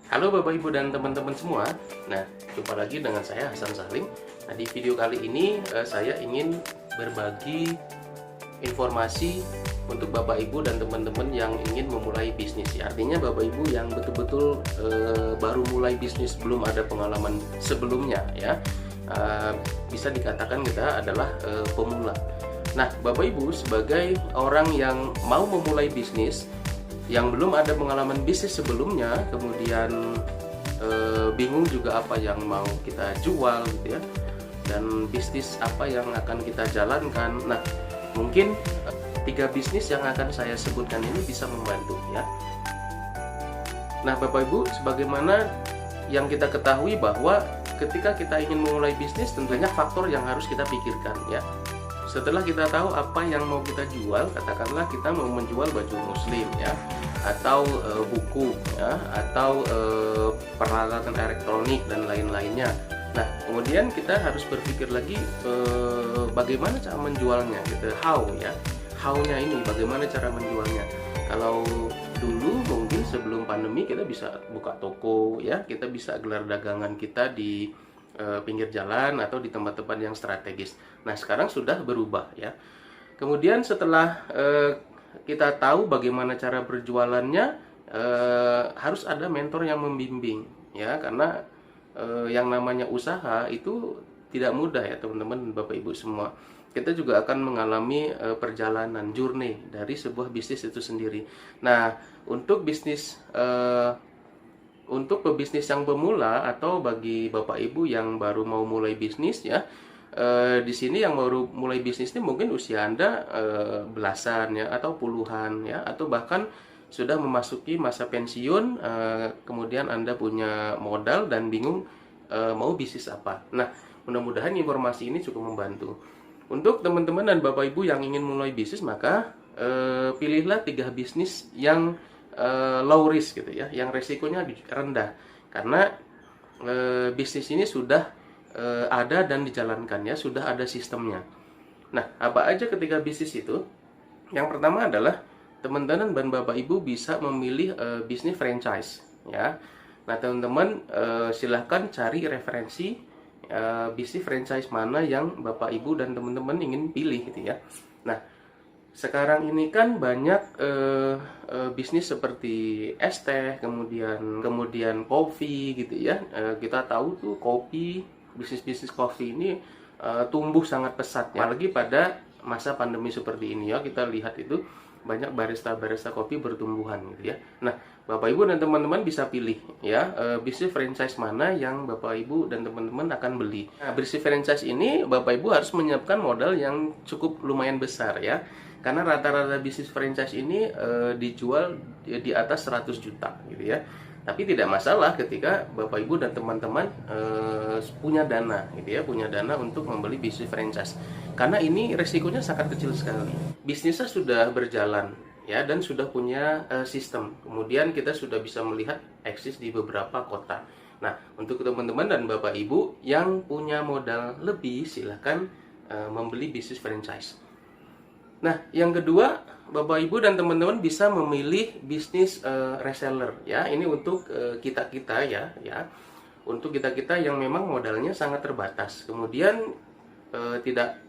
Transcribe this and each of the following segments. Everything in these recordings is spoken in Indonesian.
Halo Bapak Ibu dan teman-teman semua. Nah, jumpa lagi dengan saya Hasan Salim. Nah, di video kali ini saya ingin berbagi informasi untuk Bapak Ibu dan teman-teman yang ingin memulai bisnis. Artinya Bapak Ibu yang betul-betul baru mulai bisnis, belum ada pengalaman sebelumnya ya. Bisa dikatakan kita adalah pemula. Nah, Bapak Ibu sebagai orang yang mau memulai bisnis, yang belum ada pengalaman bisnis sebelumnya, kemudian bingung juga apa yang mau kita jual gitu ya, dan bisnis apa yang akan kita jalankan. Nah, mungkin 3 bisnis yang akan saya sebutkan ini bisa membantu ya. Nah, Bapak Ibu, sebagaimana yang kita ketahui bahwa ketika kita ingin memulai bisnis, tentunya faktor yang harus kita pikirkan ya. Setelah kita tahu apa yang mau kita jual, katakanlah kita mau menjual baju muslim ya, atau buku ya, atau peralatan elektronik dan lain-lainnya. Nah, kemudian kita harus berpikir lagi bagaimana cara menjualnya gitu, how ya. How-nya ini bagaimana cara menjualnya. Kalau dulu mungkin sebelum pandemi kita bisa buka toko ya, kita bisa gelar dagangan kita di pinggir jalan atau di tempat-tempat yang strategis. Nah, sekarang sudah berubah ya. Kemudian setelah kita tahu bagaimana cara berjualannya, harus ada mentor yang membimbing ya, karena yang namanya usaha itu tidak mudah ya teman-teman, Bapak Ibu semua. Kita juga akan mengalami perjalanan journey dari sebuah bisnis itu sendiri. Nah, untuk pebisnis yang pemula atau bagi Bapak Ibu yang baru mau mulai bisnis ya, di sini yang baru mulai bisnis ini mungkin usia Anda belasan ya, atau puluhan ya, atau bahkan sudah memasuki masa pensiun, kemudian Anda punya modal dan bingung mau bisnis apa. Nah, mudah-mudahan informasi ini cukup membantu. Untuk teman-teman dan Bapak Ibu yang ingin mulai bisnis, maka pilihlah 3 bisnis yang low risk gitu ya, yang resikonya rendah, karena bisnis ini sudah ada dan dijalankan ya, sudah ada sistemnya. Nah, apa aja ketika bisnis itu? Yang pertama adalah teman-teman dan Bapak Ibu bisa memilih bisnis franchise ya. Nah, teman-teman silahkan cari referensi bisnis franchise mana yang Bapak Ibu dan teman-teman ingin pilih gitu ya. Nah, sekarang ini kan banyak bisnis seperti es teh, kemudian kopi gitu ya. Kita tahu tuh kopi, bisnis kopi ini tumbuh sangat pesat ya. Apalagi pada masa pandemi seperti ini ya, kita lihat itu banyak barista kopi bertumbuhan gitu ya. Nah, Bapak Ibu dan teman-teman bisa pilih ya bisnis franchise mana yang Bapak Ibu dan teman-teman akan beli. Nah, bisnis franchise ini Bapak Ibu harus menyiapkan modal yang cukup lumayan besar ya. Karena rata-rata bisnis franchise ini dijual di atas 100 juta gitu ya. Tapi tidak masalah ketika Bapak Ibu dan teman-teman punya dana gitu ya, punya dana untuk membeli bisnis franchise. Karena ini resikonya sangat kecil sekali. Bisnisnya sudah berjalan ya, dan sudah punya sistem. Kemudian kita sudah bisa melihat eksis di beberapa kota. Nah, untuk teman-teman dan Bapak Ibu yang punya modal lebih, silahkan membeli bisnis franchise. Nah, yang kedua, Bapak Ibu dan teman-teman bisa memilih bisnis reseller ya. Ini untuk kita-kita ya. Untuk kita-kita yang memang modalnya sangat terbatas. Kemudian tidak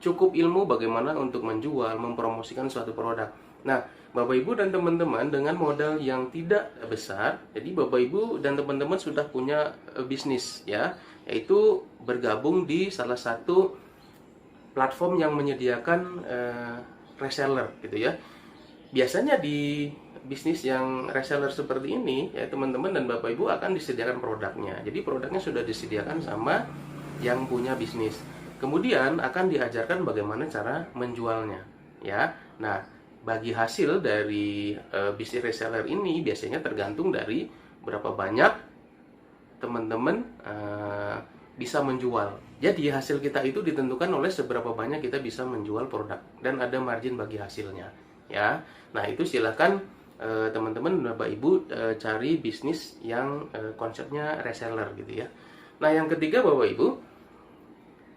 cukup ilmu bagaimana untuk menjual, mempromosikan suatu produk. Nah, Bapak Ibu dan teman-teman dengan modal yang tidak besar, jadi Bapak Ibu dan teman-teman sudah punya bisnis ya, yaitu bergabung di salah satu platform yang menyediakan reseller gitu ya. Biasanya di bisnis yang reseller seperti ini ya, teman-teman dan Bapak Ibu akan disediakan produknya. Jadi produknya sudah disediakan sama yang punya bisnis. Kemudian akan diajarkan bagaimana cara menjualnya ya. Nah, bagi hasil dari bisnis reseller ini biasanya tergantung dari berapa banyak teman-teman bisa menjual. Jadi hasil kita itu ditentukan oleh seberapa banyak kita bisa menjual produk, dan ada margin bagi hasilnya ya. Nah, itu silahkan teman-teman Bapak Ibu cari bisnis yang konsepnya reseller gitu ya. Nah, yang ketiga Bapak Ibu,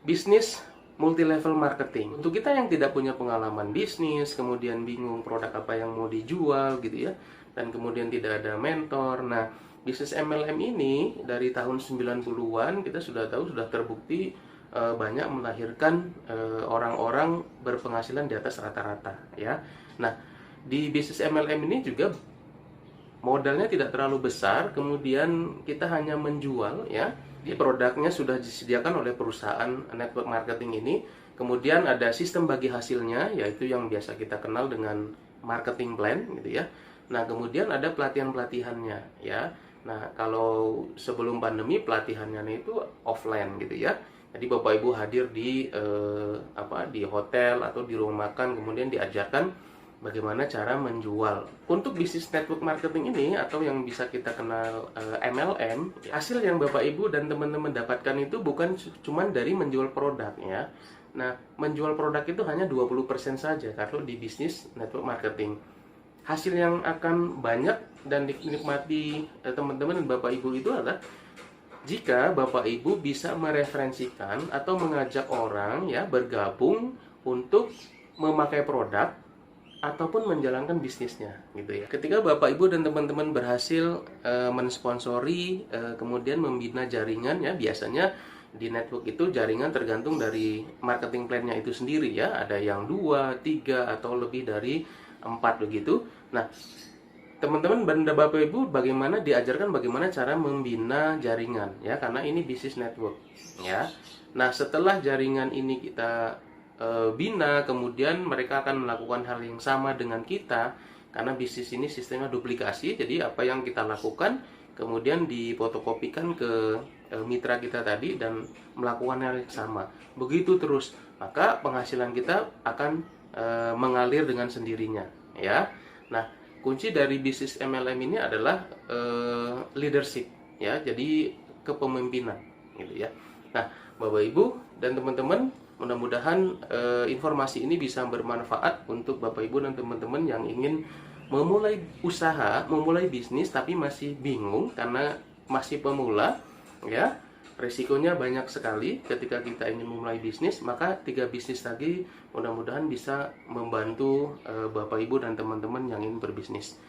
bisnis multi level marketing. Untuk kita yang tidak punya pengalaman bisnis, kemudian bingung produk apa yang mau dijual gitu ya. dan kemudian tidak ada mentor. Nah, bisnis MLM ini dari tahun 90-an kita sudah tahu, sudah terbukti banyak melahirkan orang-orang berpenghasilan di atas rata-rata ya. Nah, di bisnis MLM ini juga modalnya tidak terlalu besar, kemudian kita hanya menjual ya. Di produknya sudah disediakan oleh perusahaan network marketing ini. Kemudian ada sistem bagi hasilnya, yaitu yang biasa kita kenal dengan marketing plan gitu ya. Nah, kemudian ada pelatihan-pelatihannya ya. Nah, kalau sebelum pandemi pelatihannya itu offline gitu ya. Jadi Bapak Ibu hadir di di hotel atau di rumah makan, kemudian diajarkan bagaimana cara menjual. Untuk bisnis network marketing ini atau yang bisa kita kenal MLM, hasil yang Bapak Ibu dan teman-teman dapatkan itu bukan cuma dari menjual produk ya. Nah, menjual produk itu hanya 20% saja kalau di bisnis network marketing. Hasil yang akan banyak dan dinikmati teman-teman dan Bapak Ibu itu adalah jika Bapak Ibu bisa mereferensikan atau mengajak orang ya bergabung untuk memakai produk ataupun menjalankan bisnisnya gitu ya. Ketika Bapak Ibu dan teman-teman berhasil mensponsori kemudian membina jaringan ya, biasanya di network itu jaringan tergantung dari marketing plan-nya itu sendiri ya. Ada yang 2, 3 atau lebih dari 4 begitu. Nah, teman-teman dan Bapak Ibu diajarkan bagaimana cara membina jaringan ya, karena ini bisnis network ya. Nah, setelah jaringan ini kita bina, kemudian mereka akan melakukan hal yang sama dengan kita karena bisnis ini sistemnya duplikasi. Jadi apa yang kita lakukan kemudian difotokopikan ke mitra kita tadi dan melakukan hal yang sama. Begitu terus, maka penghasilan kita akan mengalir dengan sendirinya ya. Nah, kunci dari bisnis MLM ini adalah leadership ya, jadi kepemimpinan gitu ya. Nah, Bapak Ibu dan teman-teman, mudah-mudahan informasi ini bisa bermanfaat untuk Bapak Ibu dan teman-teman yang ingin memulai usaha, memulai bisnis tapi masih bingung karena masih pemula ya. Resikonya banyak sekali ketika kita ingin memulai bisnis, maka 3 bisnis tadi mudah-mudahan bisa membantu Bapak Ibu dan teman-teman yang ingin berbisnis.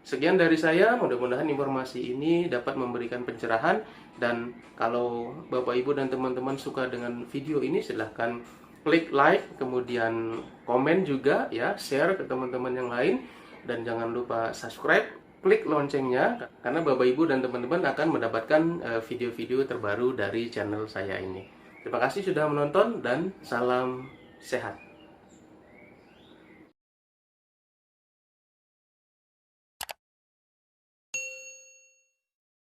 Sekian dari saya, mudah-mudahan informasi ini dapat memberikan pencerahan, dan kalau Bapak Ibu dan teman-teman suka dengan video ini silahkan klik like, kemudian komen juga ya, share ke teman-teman yang lain, dan jangan lupa subscribe, klik loncengnya karena Bapak Ibu dan teman-teman akan mendapatkan video-video terbaru dari channel saya ini. Terima kasih sudah menonton dan salam sehat.